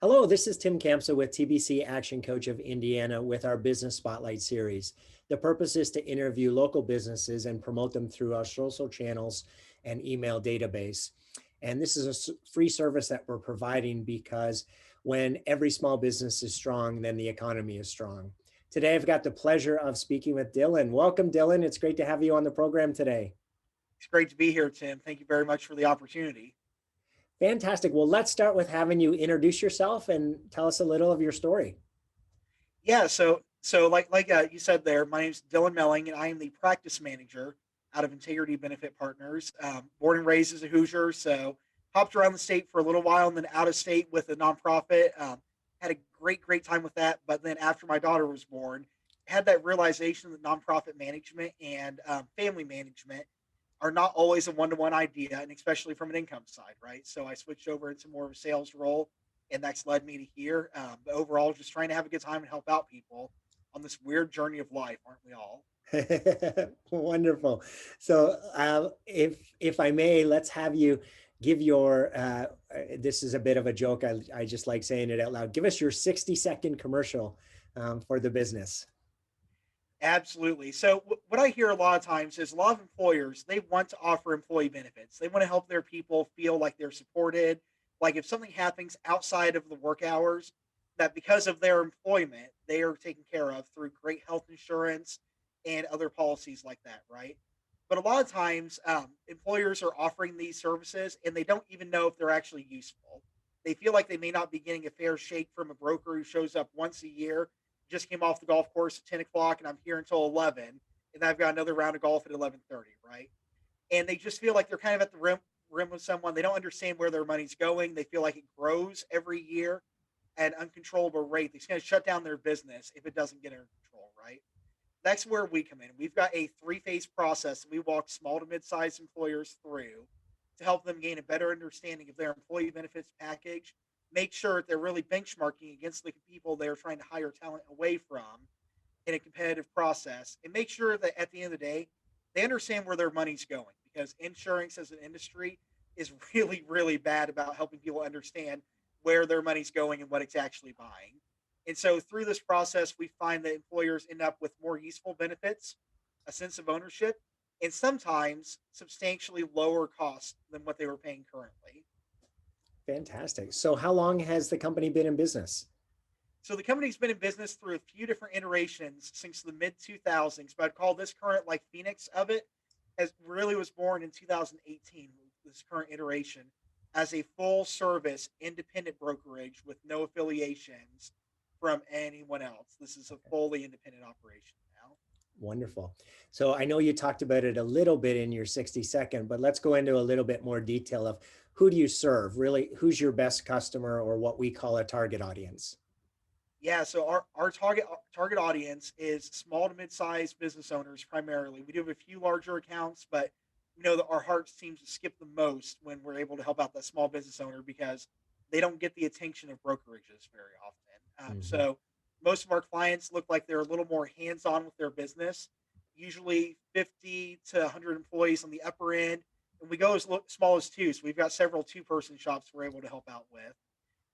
Hello, this is Tim Campsa with TBC Action Coach of Indiana with our Business Spotlight series. The purpose is to interview local businesses and promote them through our social channels and email database. And this is a free service that we're providing because when every small business is strong, then the economy is strong. Today, I've got the pleasure of speaking with Dylan. Welcome, Dylan. It's great to have you on the program today. It's great to be here, Tim. Thank you very much for the opportunity. Fantastic. Well, let's start with having you introduce yourself and tell us a little of your story. Yeah, so you said there, my name is Dylan Melling, and I am the practice manager out of Integrity Benefit Partners. Born and raised as a Hoosier, so hopped around the state for a little while, and then out of state with a nonprofit. Had a great time with that. But then after my daughter was born, had that realization that nonprofit management and family management are not always a one-to-one idea, and especially from an income side, right? So I switched over into more of a sales role, and that's led me to here. But overall, just trying to have a good time and help out people on this weird journey of life, aren't we all? Wonderful. So, if I may, let's have you give your. This is a bit of a joke. I just like saying it out loud. Give us your 60-second commercial for the business. Absolutely. So what I hear a lot of times is a lot of employers, they want to offer employee benefits. They want to help their people feel like they're supported. Like if something happens outside of the work hours, that because of their employment, they are taken care of through great health insurance and other policies like that, right? But a lot of times, employers are offering these services and they don't even know if they're actually useful. They feel like they may not be getting a fair shake from a broker who shows up once a year, just came off the golf course at 10 o'clock and I'm here until 11, and I've got another round of golf at 11:30, right? And they just feel like they're kind of at the rim with someone. They don't understand where their money's going. They feel like it grows every year at an uncontrollable rate. It's going to shut down their business if it doesn't get under control, right? That's where we come in. We've got a three-phase process that we walk small to mid-sized employers through to help them gain a better understanding of their employee benefits package, make sure that they're really benchmarking against the people they're trying to hire talent away from in a competitive process, and make sure that at the end of the day, they understand where their money's going, because insurance as an industry is really bad about helping people understand where their money's going and what it's actually buying. And so through this process, we find that employers end up with more useful benefits, a sense of ownership, and sometimes substantially lower costs than what they were paying currently. Fantastic. So, how long has the company been in business? So the company's been in business through a few different iterations since the mid 2000s, but I'd call this current like Phoenix of it, as really was born in 2018, this current iteration, as a full service independent brokerage with no affiliations from anyone else. This is a fully independent operation now. Wonderful. So I know you talked about it a little bit in your 60-second, but let's go into a little bit more detail of who do you serve? Really, who's your best customer or what we call a target audience? Yeah, so our target audience is small to mid-sized business owners primarily. We do have a few larger accounts, but we know that our heart seems to skip the most when we're able to help out that small business owner because they don't get the attention of brokerages very often. Mhm. So most of our clients look like they're a little more hands-on with their business, usually 50 to 100 employees on the upper end, and we go as small as two. So we've got several two-person shops we're able to help out with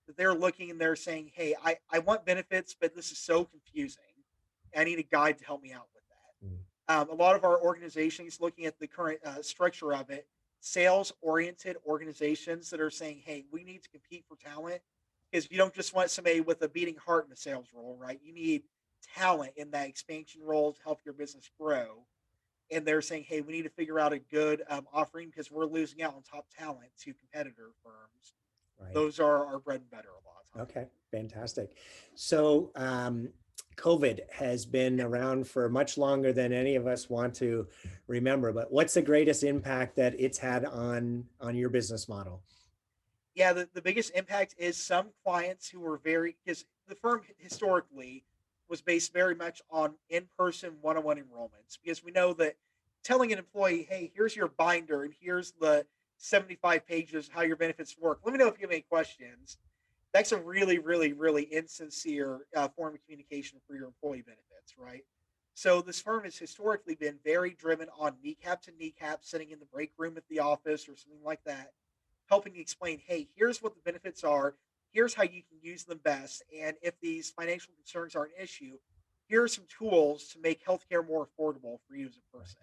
that they're looking and they're saying, "Hey, I want benefits, but this is so confusing. I need a guide to help me out with Mm. that." A lot of our organizations, looking at the current structure of it, sales oriented organizations that are saying, "Hey, we need to compete for talent," because you don't just want somebody with a beating heart in a sales role, right? You need talent in that expansion role to help your business grow. And they're saying, "Hey, we need to figure out a good offering because we're losing out on top talent to competitor firms." Right. Those are our bread and butter a lot of time. Okay. Fantastic. So, COVID has been around for much longer than any of us want to remember. But what's the greatest impact that it's had on your business model? Yeah, the biggest impact is some clients who were very, because the firm historically was based very much on in-person one-on-one enrollments, because we know that telling an employee, "Hey, here's your binder and here's the 75 pages how your benefits work, let me know if you have any questions," that's a really insincere form of communication for your employee benefits, right? So this firm has historically been very driven on kneecap to kneecap, sitting in the break room at the office or something like that, helping explain, "Hey, here's what the benefits are. Here's how you can use them best. And if these financial concerns are an issue, here are some tools to make healthcare more affordable for you as a Right. person.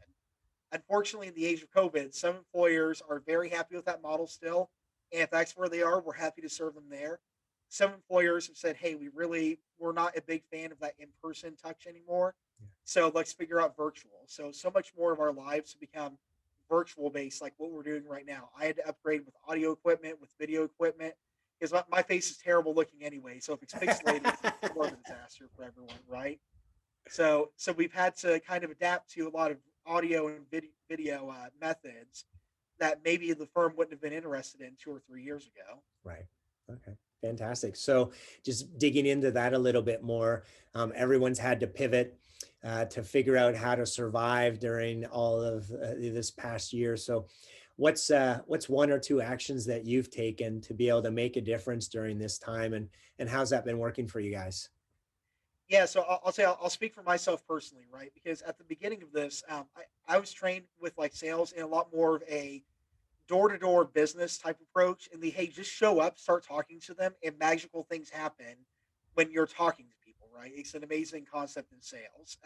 Unfortunately, in the age of COVID, some employers are very happy with that model still. And if that's where they are, we're happy to serve them there. Some employers have said, hey, we're not a big fan of that in person touch anymore. Yeah. So let's figure out virtual. So much more of our lives have become virtual based, like what we're doing right now. I had to upgrade with audio equipment, with video equipment, because my face is terrible looking anyway. So if it's pixelated, it's more of a disaster for everyone, right? So we've had to kind of adapt to a lot of audio and video methods that maybe the firm wouldn't have been interested in 2 or 3 years ago. Right. Okay. Fantastic. So, just digging into that a little bit more, everyone's had to pivot to figure out how to survive during all of this past year. So, what's one or two actions that you've taken to be able to make a difference during this time, and how's that been working for you guys? Yeah, so I'll say I'll speak for myself personally, right? Because at the beginning of this, I was trained with like sales in a lot more of a door to door business type approach. And the hey, just show up, start talking to them, and magical things happen when you're talking to people, right? It's an amazing concept in sales.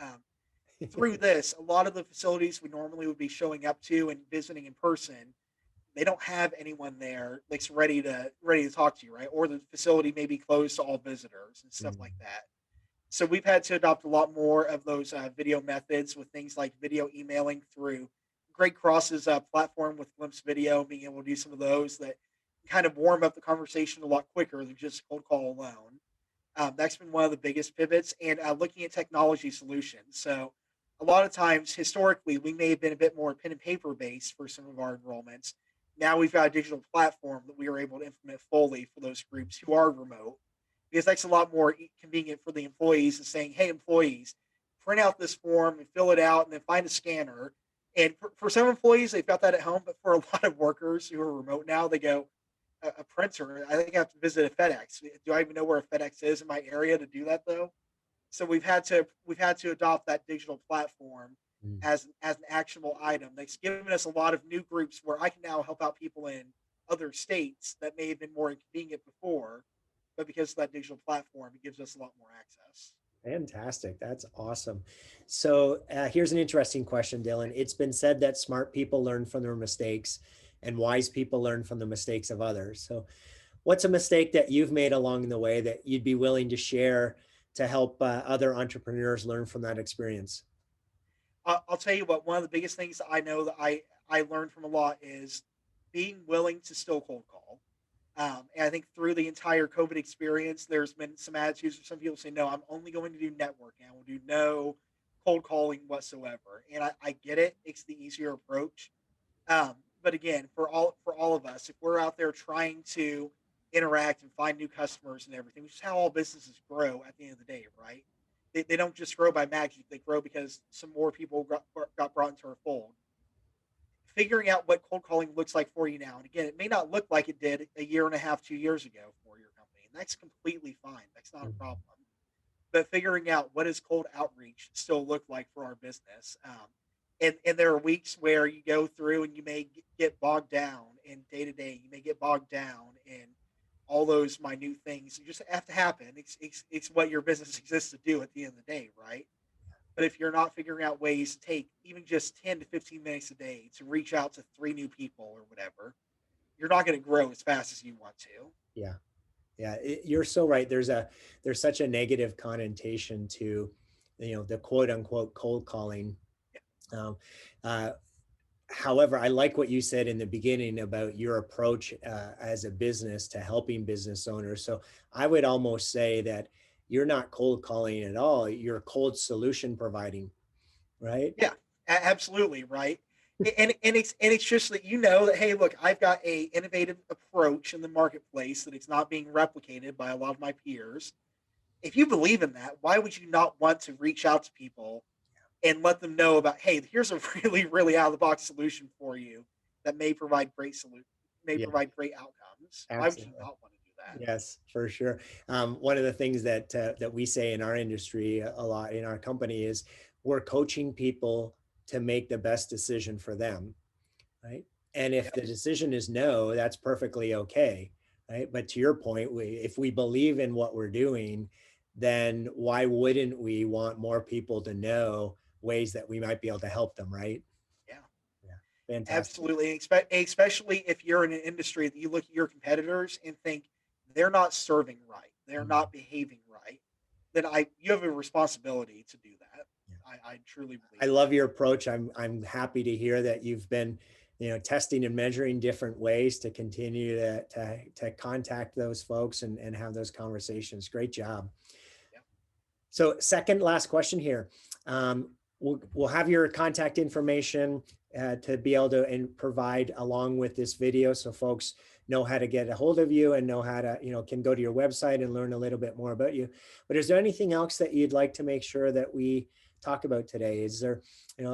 Through this, a lot of the facilities we normally would be showing up to and visiting in person, they don't have anyone there that's ready to talk to you, right? Or the facility may be closed to all visitors and stuff like Mm, that. So we've had to adopt a lot more of those video methods with things like video emailing through Greg Cross's platform with Glimpse Video, being able to do some of those that kind of warm up the conversation a lot quicker than just cold call alone. That's been one of the biggest pivots, and looking at technology solutions. So a lot of times, historically, we may have been a bit more pen and paper based for some of our enrollments. Now we've got a digital platform that we are able to implement fully for those groups who are remote, because that's a lot more convenient for the employees and saying, hey, employees, print out this form and fill it out and then find a scanner. And for some employees, they've got that at home, but for a lot of workers who are remote now, they go, a printer. I think I have to visit a FedEx. Do I even know where a FedEx is in my area to do that though? So we've had to adopt that digital platform mm. as an actionable item that's given us a lot of new groups where I can now help out people in other states that may have been more inconvenient before, but because of that digital platform, it gives us a lot more access. Fantastic. That's awesome. So, here's an interesting question, Dylan. It's been said that smart people learn from their mistakes and wise people learn from the mistakes of others. So, what's a mistake that you've made along the way that you'd be willing to share to help other entrepreneurs learn from that experience? I'll tell you what. One of the biggest things that I know that I learned from a lot is being willing to still cold call. And I think through the entire COVID experience, there's been some attitudes where some people say, no, I'm only going to do networking. I will do no cold calling whatsoever. And I get it. It's the easier approach. But again, for all of us, if we're out there trying to interact and find new customers and everything, which is how all businesses grow at the end of the day, right? They don't just grow by magic. They grow because some more people got brought into our fold. Figuring out what cold calling looks like for you now. And again, it may not look like it did a year and a half, 2 years ago for your company. And that's completely fine. That's not a Mhm. problem. But figuring out what does cold outreach still look like for our business. And there are weeks where you go through and you may get bogged down in day to day. You may get bogged down in all those minute things. You just have to happen. It's what your business exists to do at the end of the day, right? But if you're not figuring out ways to take even just 10 to 15 minutes a day to reach out to three new people or whatever, you're not going to grow as fast as you want to. Yeah. Yeah, you're so right. There's such a negative connotation to, the quote unquote cold calling. Yeah. Um, uh, However, I like what you said in the beginning about your approach as a business to helping business owners. So I would almost say that you're not cold calling at all. You're cold solution providing, right? Yeah, absolutely right. And it's just that you know that hey, look, I've got a innovative approach in the marketplace that it's not being replicated by a lot of my peers. If you believe in that, why would you not want to reach out to people and let them know about hey, here's a really out of the box solution for you that may Yeah, provide great outcomes. Why would you absolutely. not want to do that? Yes, for sure. One of the things that we say in our industry a lot in our company is we're coaching people to make the best decision for them, right? And if Yep. the decision is no, that's perfectly okay, right? But to your point, if we believe in what we're doing, then why wouldn't we want more people to know ways that we might be able to help them, right? Yeah. Yeah, fantastic. Absolutely, especially if you're in an industry that you look at your competitors and think they're not serving right, they're Mm. not behaving right, then I you have a responsibility to do that. Yeah. I truly I believe love that. your approach. I'm happy to hear that you've been, testing and measuring different ways to continue to contact those folks and have those conversations. Great job. Yeah. So, second last question here. We'll have your contact information to be able to and provide along with this video, so folks know how to get a hold of you and know how to, can go to your website and learn a little bit more about you. But is there anything else that you'd like to make sure that we talk about today? Is there,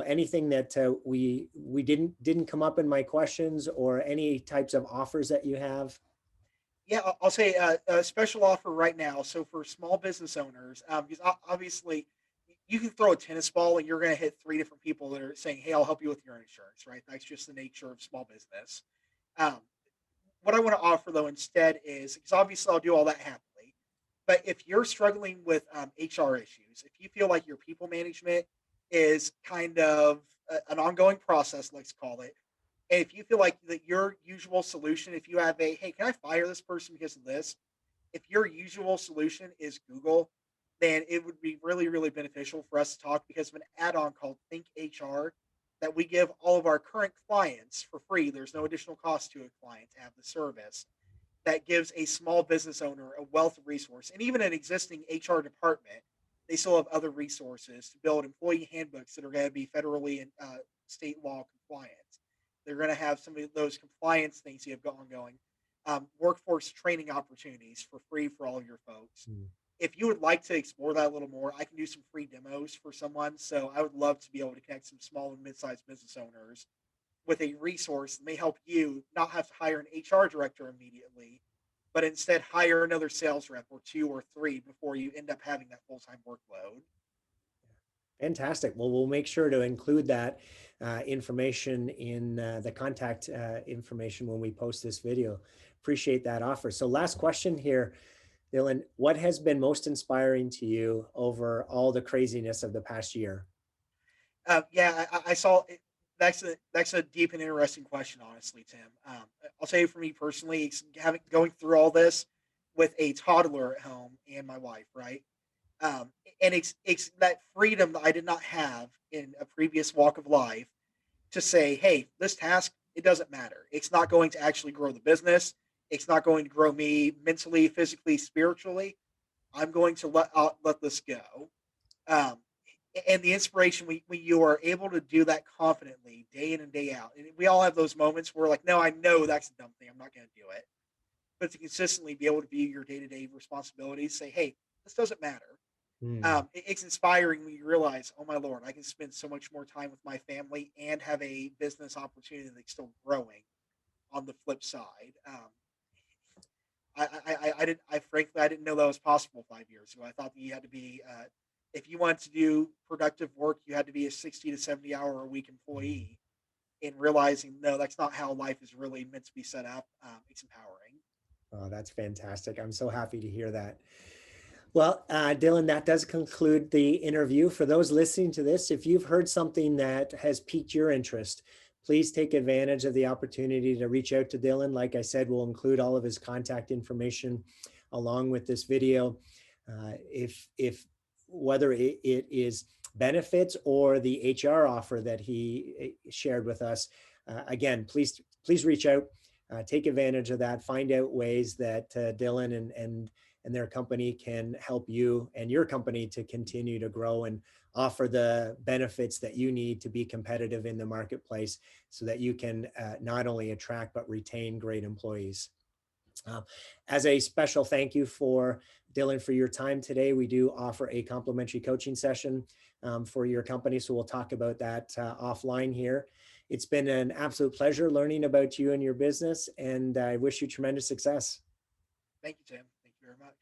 anything that we didn't come up in my questions, or any types of offers that you have? Yeah, I'll say a special offer right now. So for small business owners, because obviously you can throw a tennis ball and you're going to hit three different people that are saying, "Hey, I'll help you with your insurance." Right? That's just the nature of small business. Um, what I want to offer though instead is because obviously I'll do all that happily. But if you're struggling with HR issues, if you feel like your people management is kind of an ongoing process, let's call it, and if you feel like that your usual solution, if you have a, hey, can I fire this person because of this? If your usual solution is Google, then it would be really, really beneficial for us to talk because of an add on called Think HR that we give all of our current clients for free. There's no additional cost to a client to have the service that gives a small business owner a wealth of resource and even an existing HR department. They still have other resources to build employee handbooks that are going to be federally and state law compliant. They're going to have some of those compliance things you have ongoing, workforce training opportunities for free for all of your folks. Hmm. If you would like to explore that a little more, I can do some free demos for someone. So I would love to be able to connect some small and mid-sized business owners with a resource that may help you not have to hire an HR director immediately, but instead hire another sales rep or two or three before you end up having that full time workload. Fantastic. Well, we'll make sure to include that information in the contact information when we post this video. Appreciate that offer. So, last question here, Dylan. What has been most inspiring to you over all the craziness of the past year? Yeah, I saw it. That's a deep and interesting question, honestly, Tim. I'll tell you for me personally, it's having going through all this with a toddler at home and my wife, right? Um, and it's that freedom that I did not have in a previous walk of life to say, hey, this task, it doesn't matter. It's not going to actually grow the business. It's not going to grow me mentally, physically, spiritually. I'm going to let this go. Um, and the inspiration when you are able to do that confidently day in and day out. And we all have those moments where like, no, I know that's a dumb thing. I'm not going to do it. But to consistently be able to be your day to day responsibilities, say, hey, this doesn't matter. Hmm. It's inspiring when you realize, oh my lord, I can spend so much more time with my family and have a business opportunity that's still growing. On the flip side, I didn't. I frankly, I didn't know that was possible 5 years ago. I thought that you had to be, if you wanted to do productive work, you had to be a 60 to 70 hour a week employee. And realizing, no, that's not how life is really meant to be set up. It's empowering. Oh, that's fantastic. I'm so happy to hear that. Well, Dylan, that does conclude the interview. For those listening to this, if you've heard something that has piqued your interest, please take advantage of the opportunity to reach out to Dylan. Like I said, we'll include all of his contact information along with this video. If whether it is benefits or the HR offer that he shared with us, again, please reach out, take advantage of that, find out ways that Dylan and their company can help you and your company to continue to grow and offer the benefits that you need to be competitive in the marketplace so that you can not only attract but retain great employees. Uh, as a special thank you for Dylan for your time today, we do offer a complimentary coaching session for your company. So we'll talk about that offline here. It's been an absolute pleasure learning about you and your business, and I wish you tremendous success. Thank you, Tim. Thank you very much.